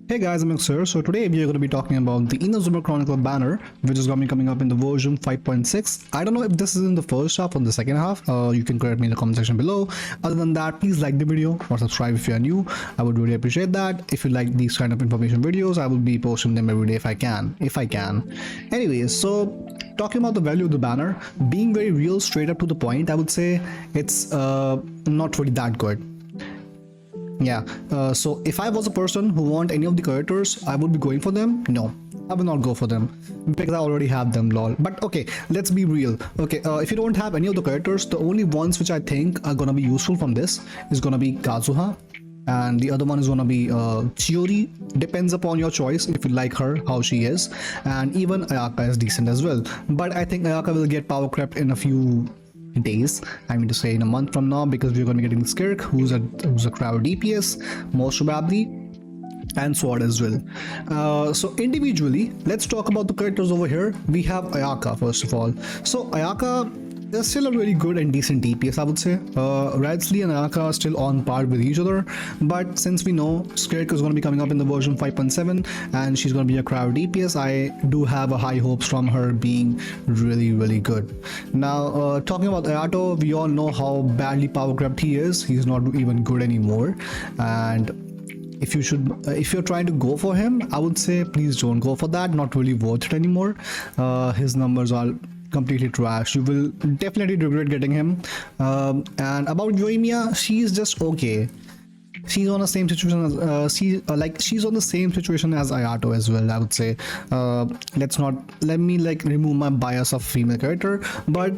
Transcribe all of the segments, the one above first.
Hey guys, I'm Amanex here. So today we are going to be talking about the Inazuma Chronicle banner, which is going to be coming up in the version 5.6. I don't know if this is in the first half or the second half. You can correct me in the comment section below. Other than that, please like the video or subscribe if you are new. I would really appreciate that. If you like these kind of information videos, I will be posting them every day if I can. Anyways, so talking about the value of the banner, being very real, straight up to the point, I would say it's not really that good. Yeah, so if I was a person who want any of the characters, I would be going for them. No, I will not go for them because I already have them, lol. But okay, let's be real. Okay, if you don't have any of the characters, the only ones which I think are gonna be useful from this is gonna be Kazuha, and the other one is gonna be Chiori. Depends upon your choice if you like her, how she is, and even Ayaka is decent as well. But I think Ayaka will get power crept in a few days, I mean to say in a month from now, because we're going to be getting Skirk, who's a crowd DPS most probably, and Sword as well. So individually, let's talk about the characters over here. We have Ayaka first of all. So Ayaka is still a really good and decent DPS, I would say. Radsley and Ayaka are still on par with each other, but since we know Skirk is going to be coming up in the version 5.7 and she's going to be a crowd DPS, I do have a high hopes from her being really good. Now talking about Ayato, we all know how badly power crept he is. He's not even good anymore, and if you're trying to go for him, I would say please don't go for that. Not really worth it anymore. His numbers are completely trash. You will definitely regret getting him. And about Yoimiya, she's just okay. She's on the same situation as she's on the same situation as Ayato as well, I would say. Let me remove my bias of female character, but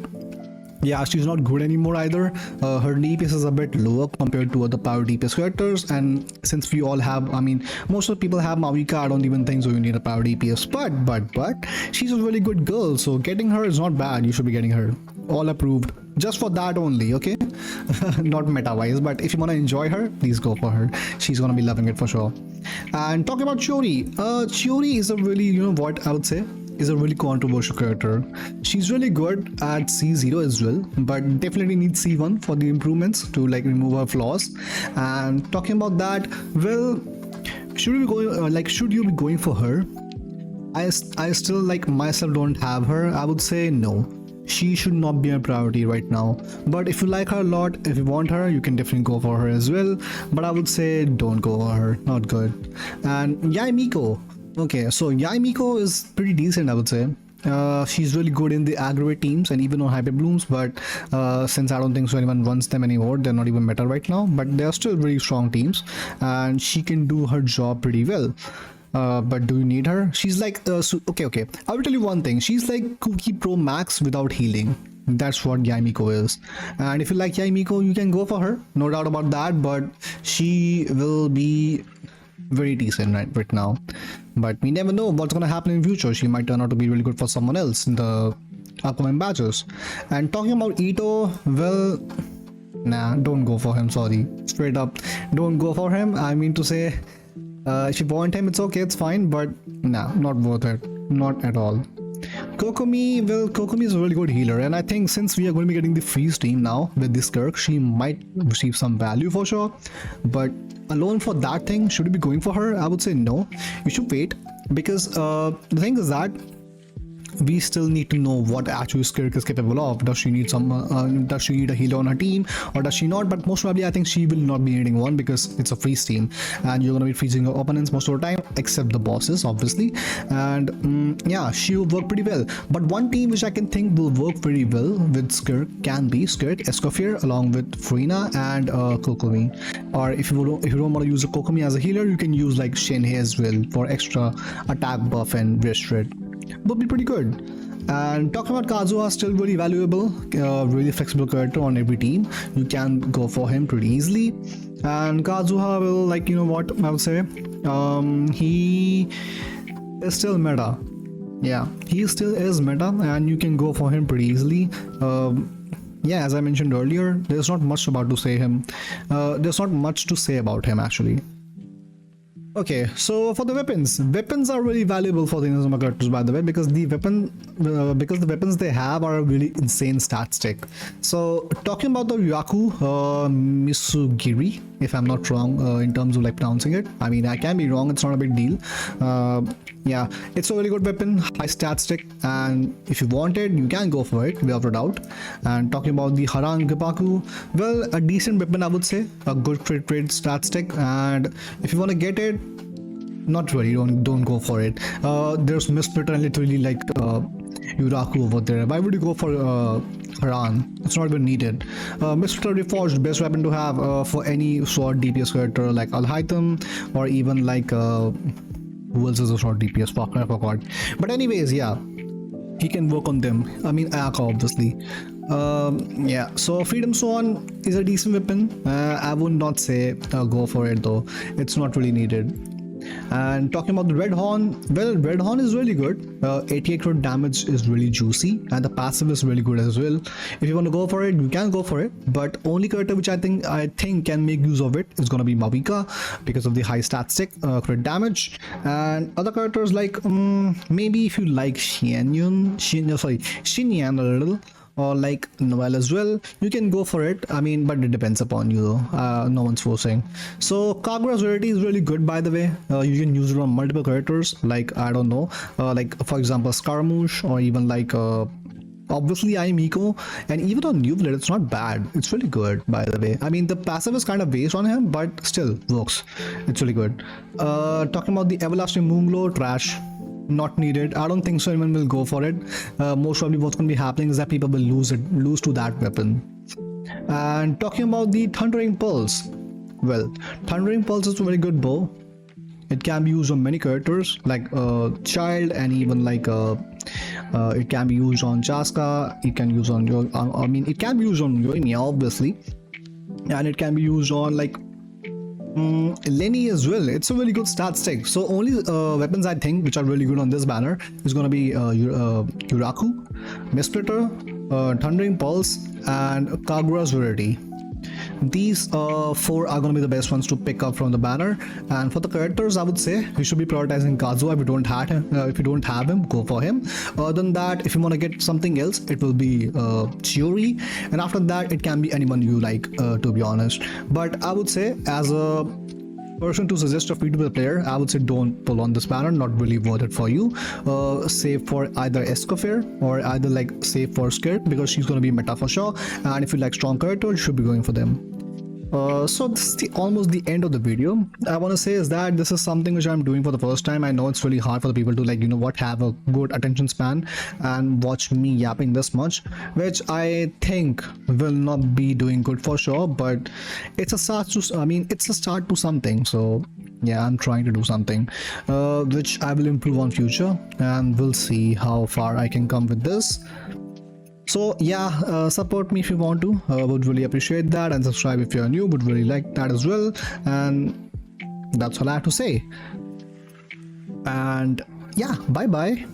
yeah, she's not good anymore either. Her DPS is a bit lower compared to other power DPS characters, and since we all have, I mean, most of the people have Mavika, I don't even think so you need a power DPS, but she's a really good girl, so getting her is not bad. You should be getting her. All approved. Just for that only, okay? Not meta-wise, but if you want to enjoy her, please go for her. She's gonna be loving it for sure. And talking about Chiori, Chiori is a really, you know what I would say, is a really controversial character. She's really good at C0 as well, but definitely needs C1 for the improvements to remove her flaws. And talking about that, well, should you be going for her? I still myself don't have her. I would say no. She should not be a priority right now. But if you like her a lot, if you want her, you can definitely go for her as well. But I would say don't go for her. Not good. And Yai Miko. Okay, so Yai Miko is pretty decent, I would say. She's really good in the aggro teams and even on hyper blooms, but since I don't think so anyone runs them anymore, they're not even meta right now, but they're still very strong teams and she can do her job pretty well. But do you need her? She's okay, I will tell you one thing. She's like Cookie Pro Max without healing. That's what Yai Miko is. And if you like Yai Miko, you can go for her, no doubt about that, but she will be very decent right now. But we never know what's gonna happen in future. She might turn out to be really good for someone else in the upcoming batches. And talking about Ito, well, nah, don't go for him, sorry. Straight up, don't go for him. I mean to say, if you want him, it's okay, it's fine, but nah, not worth it. Not at all. Kokomi, well, Kokomi is a really good healer, and I think since we are going to be getting the freeze team now with this Kirk, she might receive some value for sure. But alone for that thing, should you be going for her? I would say no. You should wait, because the thing is that we still need to know what actually Skirk is capable of. Does she need does she need a healer on her team, or does she not? But most probably I think she will not be needing one, because it's a freeze team and you're going to be freezing your opponents most of the time, except the bosses obviously. And yeah, she will work pretty well. But one team which I can think will work very well with Skirk can be Skirk, Escoffier along with Furina and Kokomi. Or if you don't want to use a Kokomi as a healer, you can use like Shenhe as well for extra attack buff and wrist shred. Would be pretty good. And talking about Kazuha, still really valuable, really flexible character on every team. You can go for him pretty easily. And Kazuha will, you know what I would say, he is still meta. Yeah, he still is meta, and you can go for him pretty easily. Yeah, as I mentioned earlier, there's not much to say about him actually. Okay, so for the weapons are really valuable for the Inazuma characters, by the way, because the weapons they have are a really insane stat stick. So talking about the Ryaku Misugiri, if I'm not wrong in terms of like pronouncing it, I mean I can be wrong, it's not a big deal. Yeah, it's a really good weapon, high stat stick, and if you want it, you can go for it without a doubt. And talking about the Haran Gipaku, well, a decent weapon, I would say, a good crit rate stat stick, and if you want to get it, not really, don't go for it. There's Misplitter and literally like Yuraku over there. Why would you go for Haran? It's not even needed. Misplitter Reforged, best weapon to have for any sword DPS character like Alhaitham, or even like who else is a sword DPS? Fuck, I forgot. But anyways, yeah, he can work on them. I mean Ayaka, obviously. Yeah, so Freedom Swan is a decent weapon. I would not say go for it though, it's not really needed. And talking about the Red Horn, well, Red Horn is really good. 88 crit damage is really juicy, and the passive is really good as well. If you want to go for it, you can go for it, but only character which I think can make use of it is gonna be Mavika, because of the high stat stick, crit damage. And other characters like maybe if you like Xinyan a little, or like Noel as well, you can go for it. I mean, but it depends upon you though. No one's forcing. So Kagura's rarity is really good, by the way. You can use it on multiple characters, like I don't know, like for example Scaramouche, or even like obviously I'm Eco, and even on New Blood it's not bad, it's really good, by the way. I mean the passive is kind of based on him, but still works, it's really good. Talking about the Everlasting Moonglow, trash, not needed. I don't think so anyone will go for it. Most probably what's going to be happening is that people will lose to that weapon. And talking about the Thundering Pulse, well, Thundering Pulse is a very good bow. It can be used on many characters like Child, and even like it can be used on Chaska. It can use on your I mean it can be used on Yoimiya, obviously, and it can be used on like Lenny as well. It's a really good stat stick. So only weapons I think which are really good on this banner is gonna be Yuraku, Misplitter, Thundering Pulse, and Kagura's Rarity. These four are going to be the best ones to pick up from the banner. And for the characters, I would say you should be prioritizing Kazuha. If you don't have him, go for him. Other than that, if you want to get something else, it will be Chiori, and after that it can be anyone you like, to be honest. But I would say, as a person to suggest a free-to-play player, I would say don't pull on this banner, not really worth it for you. Save for either Escoffier or either like save for Skirt, because she's going to be meta for sure, and if you like strong characters, you should be going for them. So this is almost the end of the video. I want to say is that this is something which I'm doing for the first time. I know it's really hard for the people to like, you know what, have a good attention span and watch me yapping this much, which I think will not be doing good for sure, but it's a start to, I mean, it's a start to something. So yeah, I'm trying to do something which I will improve on future, and we'll see how far I can come with this. So yeah, support me if you want to, would really appreciate that, and subscribe if you're new, would really like that as well. And that's all I have to say. And yeah, bye bye.